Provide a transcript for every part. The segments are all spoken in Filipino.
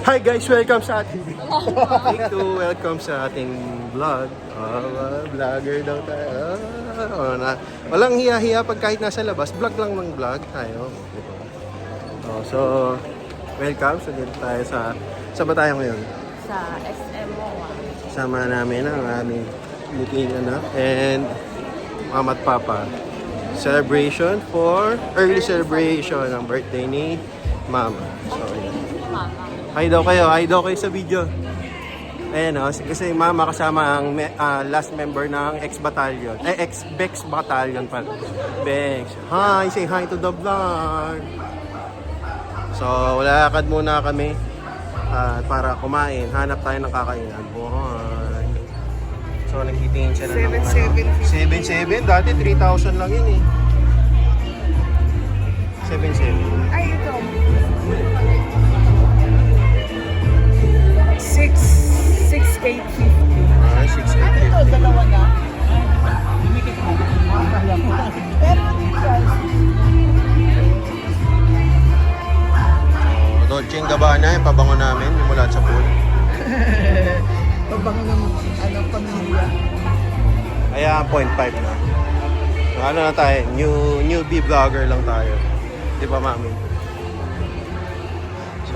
Hi guys, welcome sa ating welcome sa ating vlog. Vlogger daw tayo. Walang hiya-hiya pag kahit nasa labas, vlog lang ng vlog tayo. Diba? So, welcome. So, dito tayo sa ba tayo ngayon? Sa SMO. Sama namin ang aming muting anak and mama at papa. Celebration for early celebration ng birthday ni Mama. So, yun. Hi daw kayo sa video. Ayan o, kasi Mama kasama ang last member ng ex-battalion. Ex-Bex battalion pala. Bex. Hi, say hi to the vlog. So, lakad muna kami para kumain. Hanap tayo ng kakainan. Buhay. So, nagtitingin siya na ng 7-7. Dati 3,000 lang yun eh. 7-7. Ay, ito. 6,850. Ah, 6,850. Ito, dalawa na. Pero Dolce & Gabbana, yung pabango namin, mula sa pool. pabango ng pamilya. Kaya 0.5 na. Ano na tayo, newbie vlogger lang tayo. Di ba, Mami? So,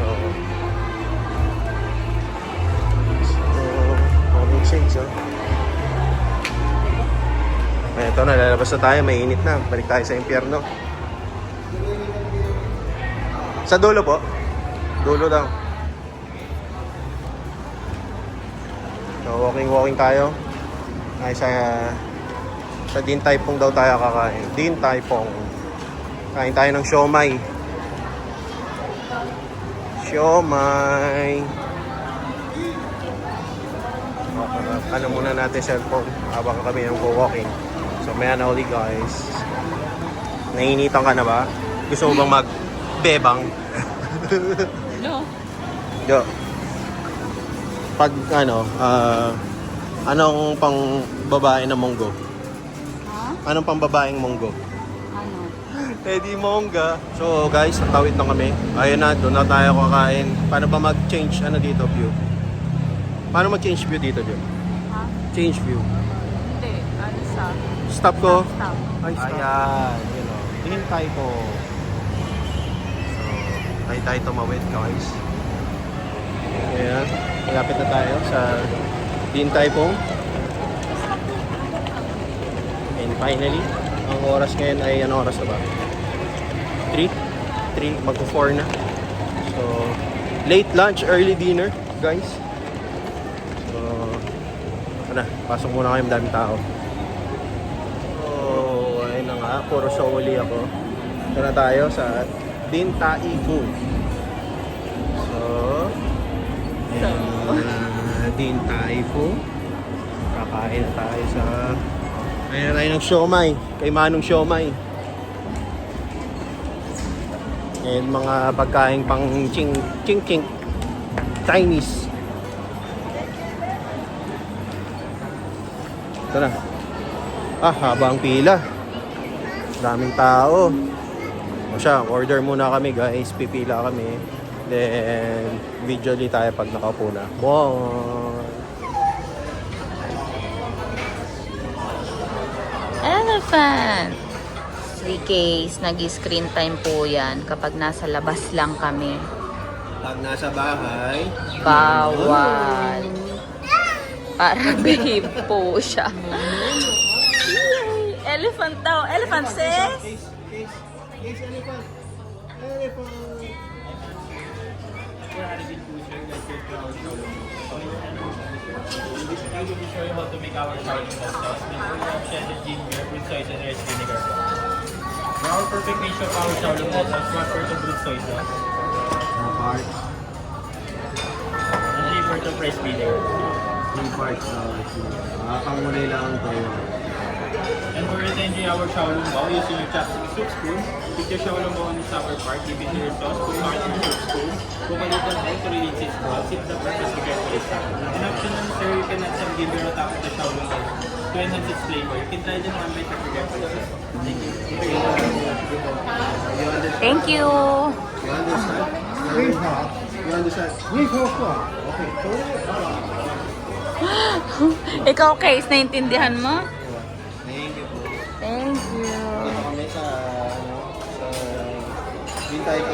morning shades, oh. Ito na, lalabas na tayo, mainit na. Balik tayo sa impyerno. Sa dulo po. Dulo daw. So, walking tayo. Ay, sa Din Tai Fung daw tayo kakain. Din Tai Fung. Kain tayo ng siomai. Siomai. Ano muna natin cellphone habang kami yung walking. So, maya na ulit guys. Nainitan ka na ba? Gusto mo bang magbebang? No. Yo. Pag anong pang babae na monggo? Ha? Anong pang babaeng monggo? Ano? Eddie Mongga. So guys, natawid na kami. Ayun na, doon na tayo kakain. Paano ba mag-change dito view? Paano mag-change view dito, Jim? Ha? Change view. Hindi. Ano sa? Stop ko. Stop. Ay, stop. Ayan, yun o. Din Tai Fung. So, tayo tumawid guys. Ayan, malapit na tayo sa Din Tai Fung. And finally, ang oras ngayon ay ano oras na ba? 3? 3, magpo-4 na. So, late lunch, early dinner guys. So, ano, pasok muna kayo, madaming tao. So, ayun na nga, puro soli ako. Ito na tayo sa Din Tai Fung. So, Din Tai Fung. Kakain na tayo sa... Ayun na tayo ng siomai. Kay Manong Siomai. And mga pagkain pang ching Chinese. Ito na. Haba ang pila. Daming tao. O siya, order muna kami guys. Pipila kami. Then, video ulit tayo pag nakaupo na. Wow! Elephant! 3Ks, nag-screen time po yan kapag nasa labas lang kami. Pag nasa bahay, Bawal. Para babe po siya. Yay! Elephant daw. Elephant, sis? Case elephant. Elephant. In this video, we show you how to make our Shaolin sauce with shredded ginger with soy and rice vinegar. Now, our perfect ratio of our Shaolin sauce is 1/4 of root soy sauce Part. and 3/4 of rice vinegar. 3 parts na. Pangunay lang ito. And for retention our Shaolin bao, using your chopstick soup spoon, pick your Shaolin bao on its upper part, give it to your sauce, put it in your soup spoon, cook a little high to release its balls, sip the purpose to get it up. And optionally, sir, you can add some ginger on top of the Shaolin bao to enhance its flavor. You can try them one bite to get it. Thank you. Thank you. You understand? Very hot. You understand? Yes, of course. Okay. Ikaw, Case, naintindihan mo? Thank you po. Thank you. Dito kami sa, Bintay ko.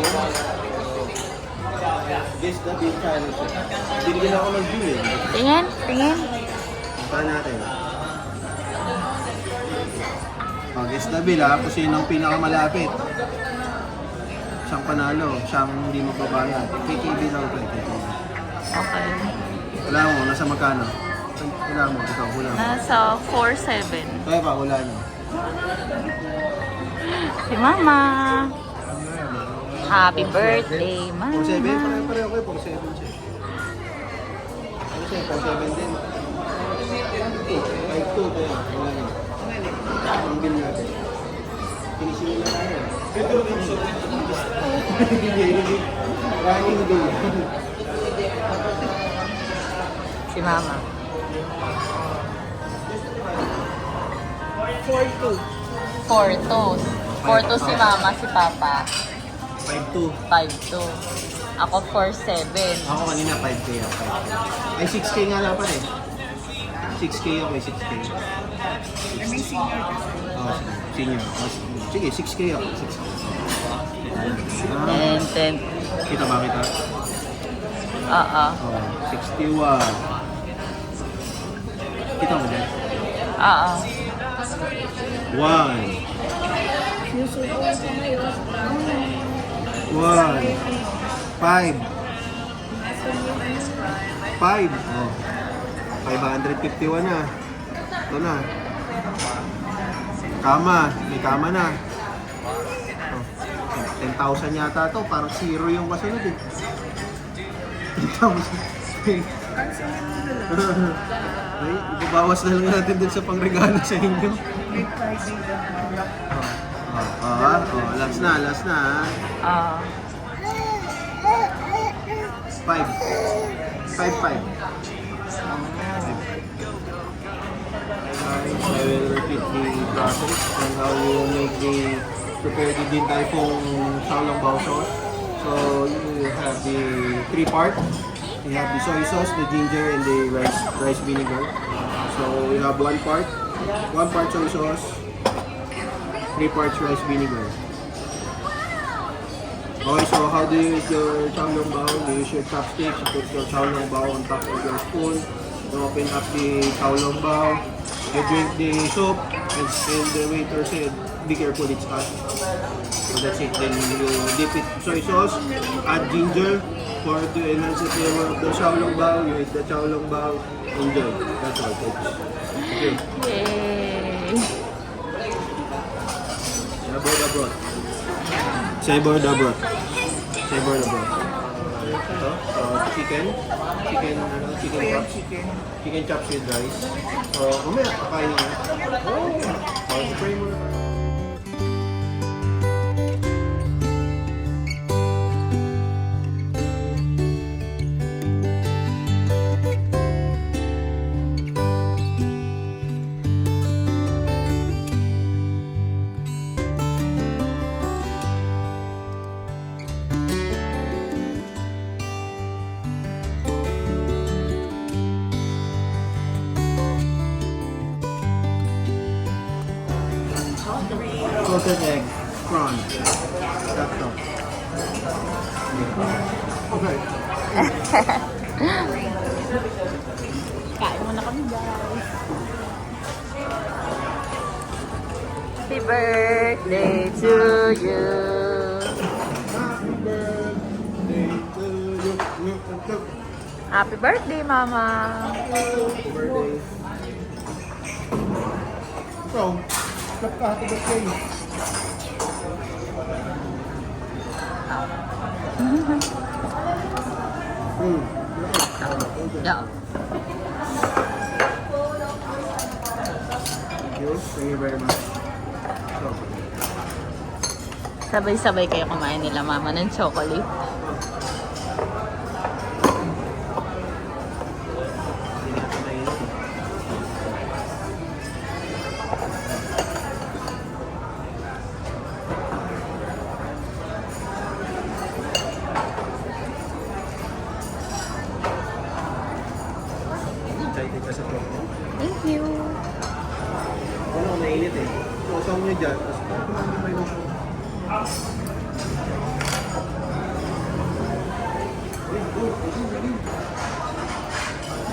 Guess the Bill Challenge. Binigyan ako ng bill eh. Tingin, tingin. Puntahan natin. Guess the bill ha, kung sino ang pinakamalapit. Siyang panalo, siyang hindi magbabayad. KKB lang ito. Okay. Wala mo, nasa magkano? Wala mo, ikaw, wala mo. Nasa 4-7. Kaya pa, wala nyo. Si Mama. Happy birthday, Mama. 4-7, pareho kayo, 4-7 siya. Ano siya, 4-7 din. 5-2, kaya, wala nyo. Ang bill natin. Kinisinin na tayo. Pero yung so, running bill. Si Mama. 4-2. 4-2 si Mama, si Papa. 5-2. 5-2. Ako 4-7. Ako kanina 5K ako. Ay, 6K nga dapat eh. 6K ako eh, 6K. May senior kasi. Oo, senior. Sige, 6K ako. 6K. And then, Kita ba kita? oo. Oh, 61. Kita mo dyan? Oo. 1. 1. 5. 5. Oh. 551 na. Ito na. Kama. May kama na. Oh. 10,000 yata to. Parang 0 yung kasunod eh. 10,000. Ay, ibabawas na lang natin dun sa pangregalo sa inyo. May Friday na. Last na, last na. Oo. 5. 5. I will repeat the process on how you make prepare the Din Tai Fung Xiaolongbao sauce. So you have the 3 part. You have the soy sauce, the ginger, and the rice vinegar. So you have 1 part soy sauce, 3 parts rice vinegar. Okay, so how do you eat your xiaolongbao? You use your chopsticks, you put your xiaolongbao on top of your spoon, you open up the xiaolongbao, you drink the soup, and the waiter said, be careful, it's hot. So that's it. Then you dip it soy sauce, add ginger for to enhance the flavor of the xiaolongbao. You eat the xiaolongbao, enjoy. That's all, folks. Okay. Yay! Sabor the broth. Ito, chicken chops. Chicken chops with rice. So, umaya, kakain niya. Spray mo na. Salted egg, prawn. That's all. Okay. Kain muna kami, guys. Happy birthday to you. Happy birthday, Mama. Happy birthday. So, happy birthday. Yeah. Thank you very much. So, Sabay-sabay kayo kumain nila, Mama, ng chocolate. Nasa choco. Thank you. Wala ko mainit eh. Kusang nyo dyan. Tapos kumangin pa yung choco.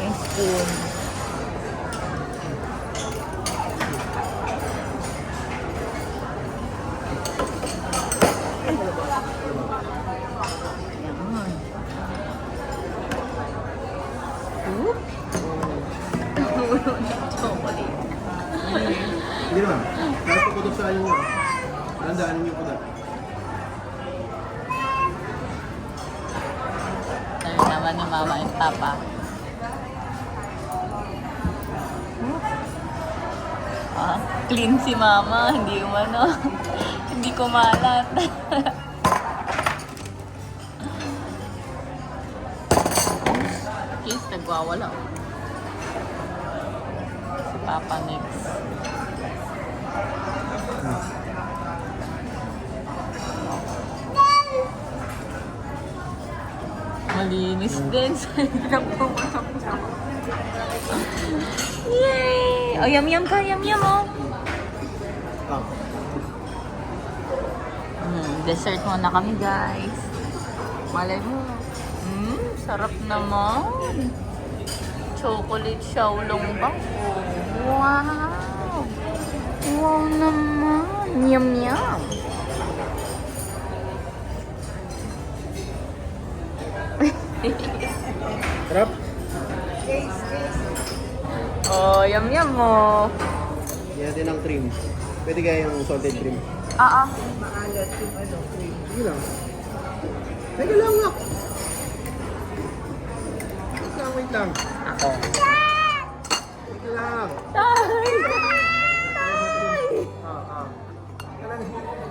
Yung spoon. Yan. Oop. Chocolate. Hindi naman. Kahit puputok sa yung tandaanin yung pudak. Ano naman ni Mama and Papa? Ah, clean si Mama, hindi umano. Hindi kumalat. Case nagwawala. Si Papa next. Malinis din. Yay! Oh, yum-yum ka, yum-yum oh. Ah. Dessert muna kami, guys. Malay mo. Sarap naman. Chocolate xiaolong bang. Wow! Wow naman. Yum-yum. Sarap? Oh, yum-yum mo. Yan natin ang cream. Pwede kaya yung salted cream. Ah, ah. Maalat yung ano, cream. Sige lang. Teka lang nga. Wait lang. Ako. Teka lang. Tay!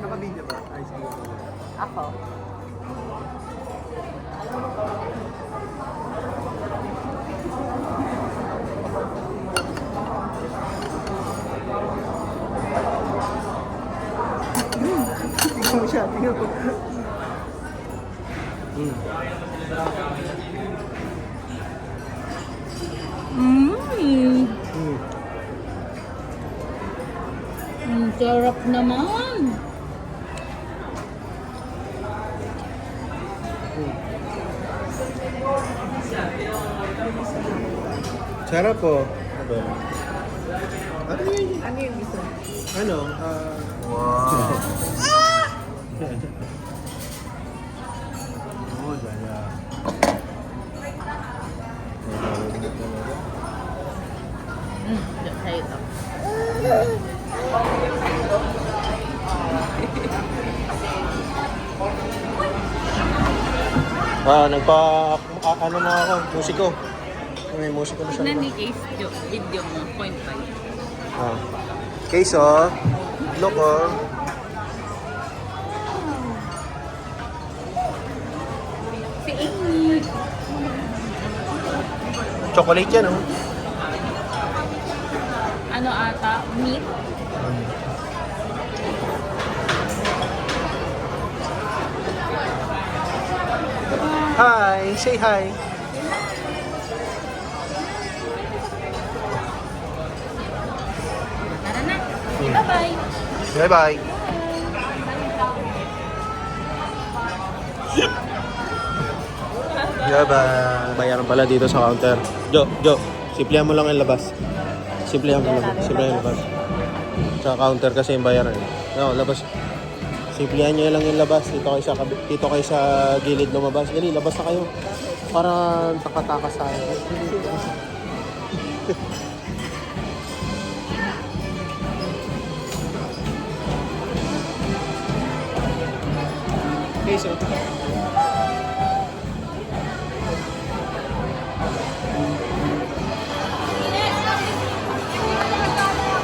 Nakabidyo ba? Ay, sige. Ako. Tingnan mo siya, tingnan mo. Sarap naman. Sarap po. Ano? Ano yun? Ano yung gusto? Ano? Wow. Oh, daya. Sa'yo ito. Ano na ako, musiko. May musiko na siya. Case video mo, 0.5. Ah. Case oh. Look oh. Si Amy. Chocolate yan oh. Ano ata? Meat? Hi, say hi. Tara na. Bye-bye. Bye-bye. Bye-bye. Bayaran pala dito sa counter. Jo, simplihan mo lang yung labas. Simplihan mo lang yung labas. Sa counter kasi yung bayaran. No, labas. Simplihan nyo lang yung labas. Dito kayo sa gilid lumabas. Dali, labas na kayo. Para takatakas tayo. Okay, so.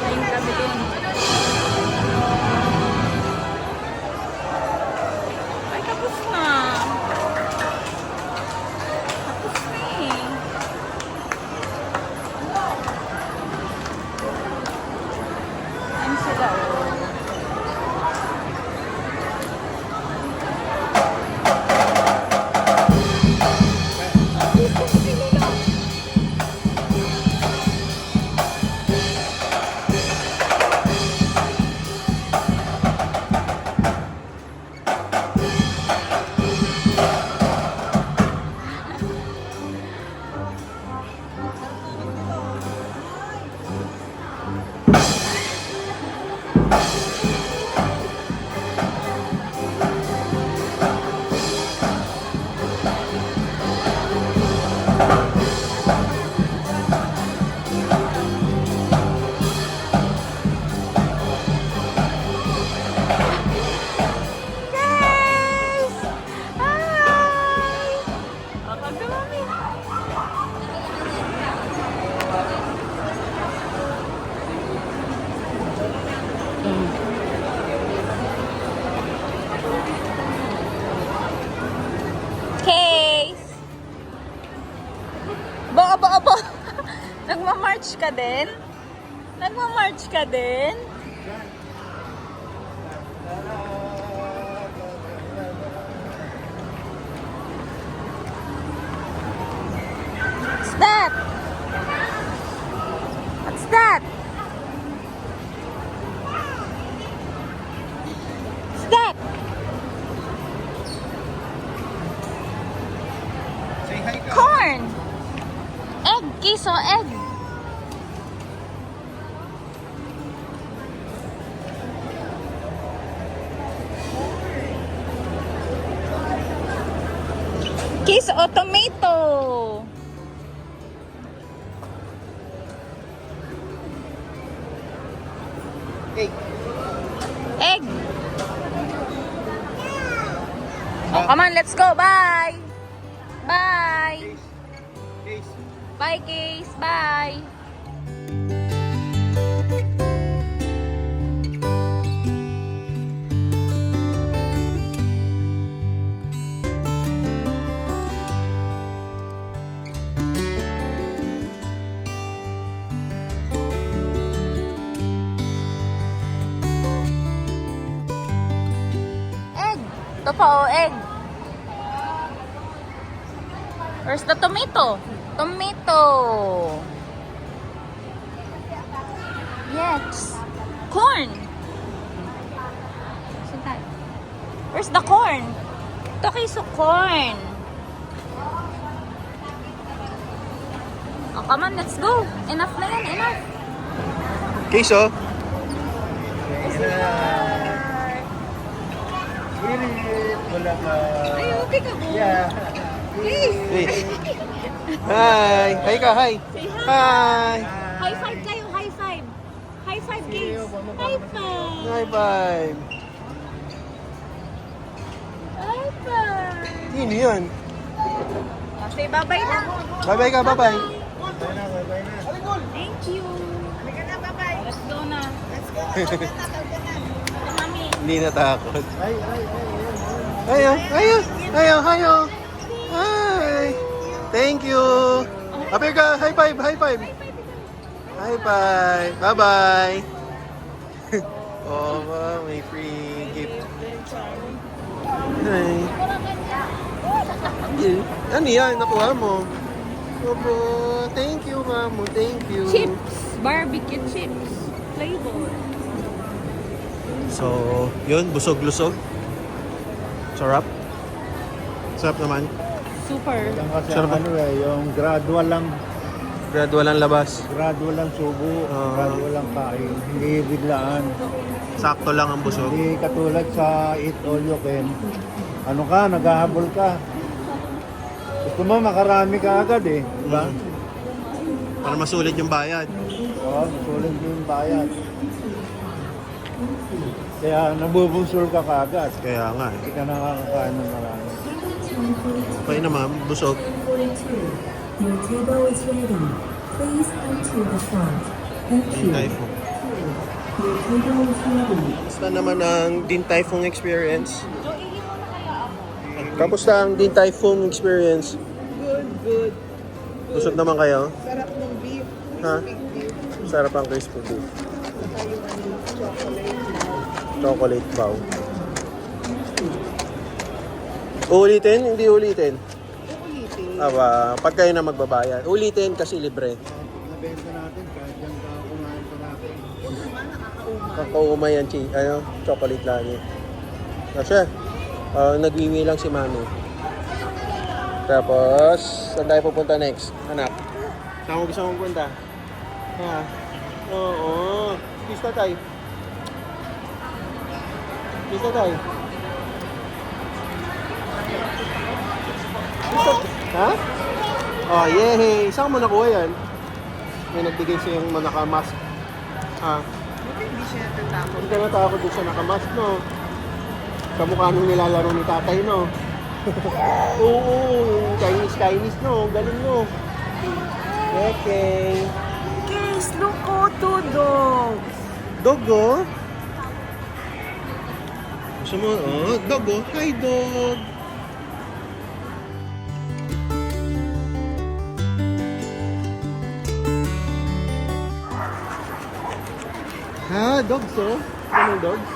Ayun kami dun. Ay, tapos na. Tapos na eh. Ayun sila oh. Guys! Hi! Welcome to Mommy. Case! Abo! Nagmamarch ka din? Nagmamarch ka din? What's that? What's that? What's that? Say hi ka. Corn! Egg! Queso egg! Queso o tomato! Hey. Egg! Oh, come on, let's go! Bye! Bye! Case. Bye, Case! Bye! Egg! Ito pa, oh, egg! Where's the tomato? Tomato! Yes! Corn! Saan tayo? Where's the corn? Ito queso corn! Oh, come on, let's go! Enough na yan, enough! Case, oh. Wala ka. Ay, okay ka mo! Yeah. Hey. Hi. Hi ka, hi. Hi. High five kayo, high five! High five, kids! High five! Hi, bye. High five! Sino yun? Say bye-bye na! Bye-bye ka, bye-bye. Thank you! Let's go na! Let's go! Mami! Hindi natakot. Ayo, ayo, ayo, ayo. Hi. Thank you. Apir ka, high five, high five. High five. Bye-bye. Oh, wow, may free gift. Hi. Ano yan? Nakuha mo? Opo. Thank you, mamo. Thank you. Chips! Barbecue chips! Flavor! So, yun. Busog-lusog. Sarap. Sarap naman. Super! Yan kasi Sarap. ang ano eh, yung gradual lang Labas. subo, gradual lang kain. Hindi biglaan. Sakto lang ang busog. Hindi katulad sa eat all you can. Ano ka, naghahabol ka. Gusto mo makarami ka agad eh, di ba? Para masulit yung bayad. Oo, sulit yung bayad. Kaya nabubunsul ka kaagad. Kaya nga eh. Hindi ka nakakakain ng marami. Okay naman, busog. 42. Your table is ready. Please come to the front. Thank you. Typhoon. Your table is ready. Kamusta naman ang Din Tai Fung experience? Kamusta ang Din Tai Fung experience? Good. Busog naman kayo? Sarap ng beef. Ha? Beef. Sarap ang crispy beef. Saka yung chocolate. Chocolate bow. Ulitin? Hindi ulitin. Ulitin. Aba, pag kayo na magbabayad. Ulitin kasi libre. Nabenta natin kahit yan ka kumain pa natin. Kakaumay yan, chocolate lagi. Kasi, nagwiwi lang si mami. Tapos, saan tayo pupunta next? Anak, saan mo gusto mong punta? Ha? Oo. Kiss na tayo. Kiss na tayo. Kiss na. Ha? Oh, yay! Saan mo nakuha yan? May nagbigay sa yung naka-mask. Ah. Hindi siya natatakot. Hindi ka natakot doon sa naka-mask, no? Kamukha nung nilalaro ni tatay, no? Oo, yung Chinese, no? Galing, no? Okay. Guys, look ko, two dogs. Dog, oh. Gusto mo, oh, dog, oh. Hi, dog. Ha, dogs, oh. Ganun, dogs.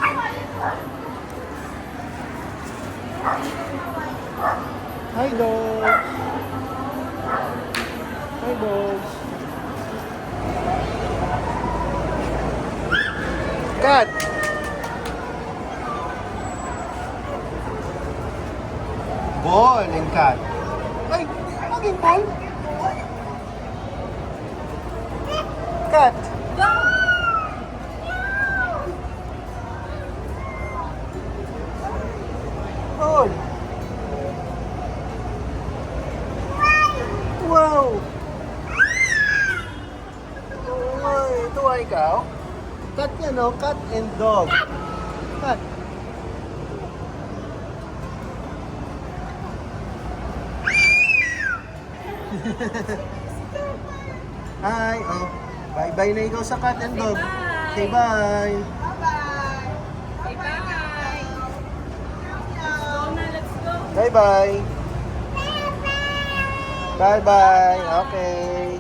Hi, dogs. Hi, dogs. Cat. Ball and cat. Ay, maging ball. Cat. Ball. Wow. Oh, ito ay ikaw? Cat yan, no? Cat and dog. Cat. Hi, oh. Bye-bye na ikaw sa cat and dog. Say bye. Bye-bye. Bye-bye. Okay.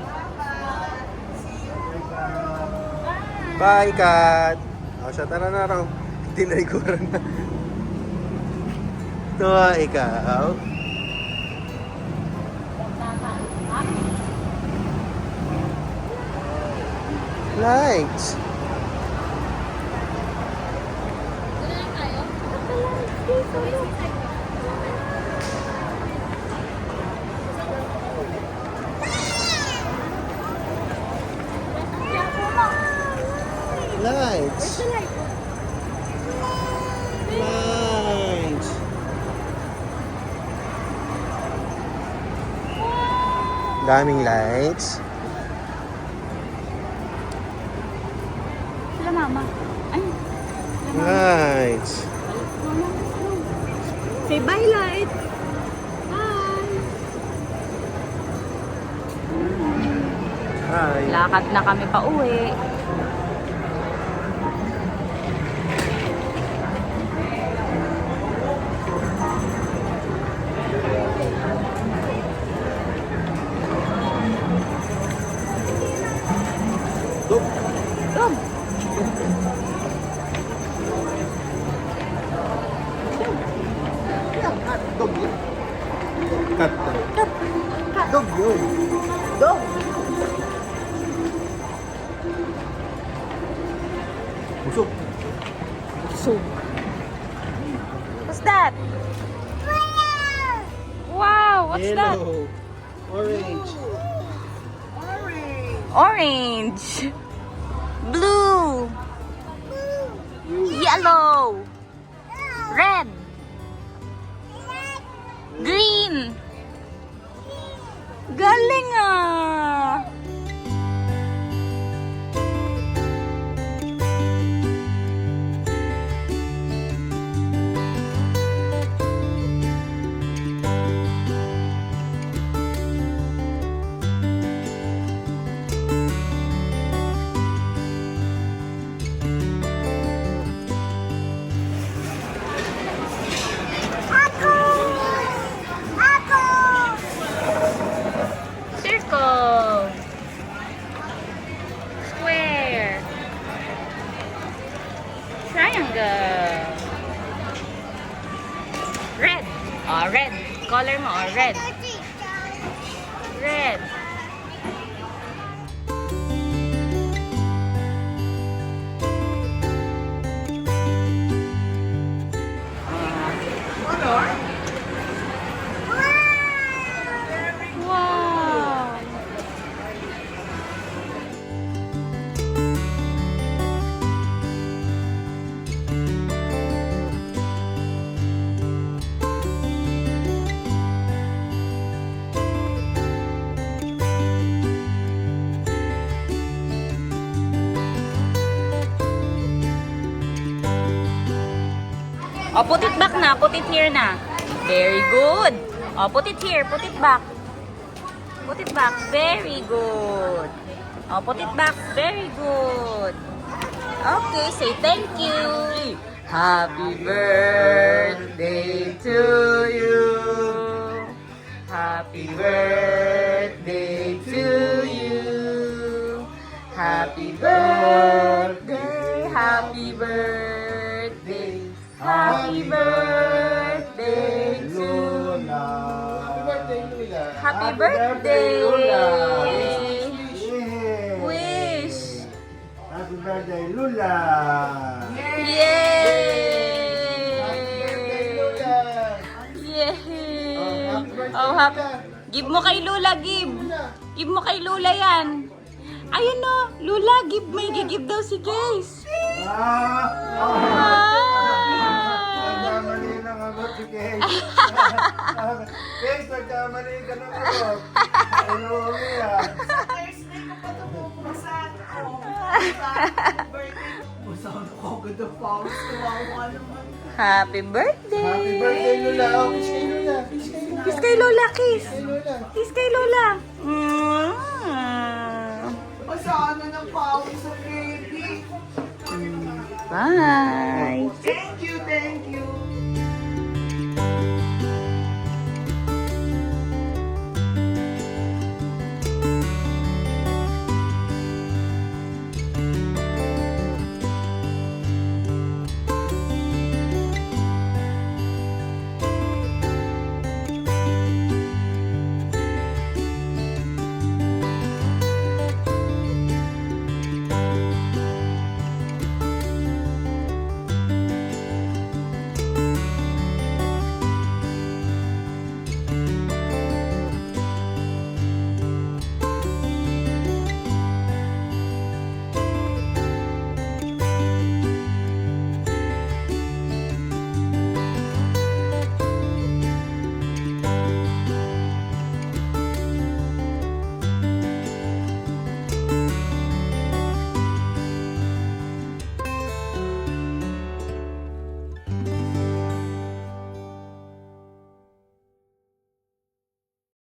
Bye, cat. O, siya, tara na raw. Tinayguran na. Ito, ikaw. Lights. Lights. Lights. Daming lights. Sila mama. Ay. Lights. Say bye, light. Bye. Hi. Lakad na kami pa uwi. Dog. Dog. Dog yun. Cat. Dog yun. Dog. Busog. So. What's that? Wow, what's that? Yellow. Orange. Orange. Blue. Yellow. Red. Green. Galing ah. Circle. Square. Triangle. Red. Oh, red. Color mo, oh, red. Red. Wow. O, put it back na. Put it here na. Very good. O, put it here. Put it back. Put it back. Very good. O, put it back. Very good. Okay, say thank you. Happy birthday to you. Happy birthday to you. Happy birthday, happy birthday, happy birthday to Lula. Happy birthday. Lula. Wish. Happy birthday, Lula. Yay! Lula. Yay! happy birthday, Oh, happy. Lula. Give mo kay Lula, give. Give mo kay Lula yan. Ayun no, Lula, give. May gigib daw si Case. Nagkamali ng abot si Kate. Kate, nagkamali ka ng abot. Ano niya? Happy birthday! Happy birthday, Lula. Oh, kiss kay Lula. Kiss kay Lula. Kiss kay Lola, kiss. Kay Lula. Kiss kay Lola. Masana ng pawis sa baby. Bye.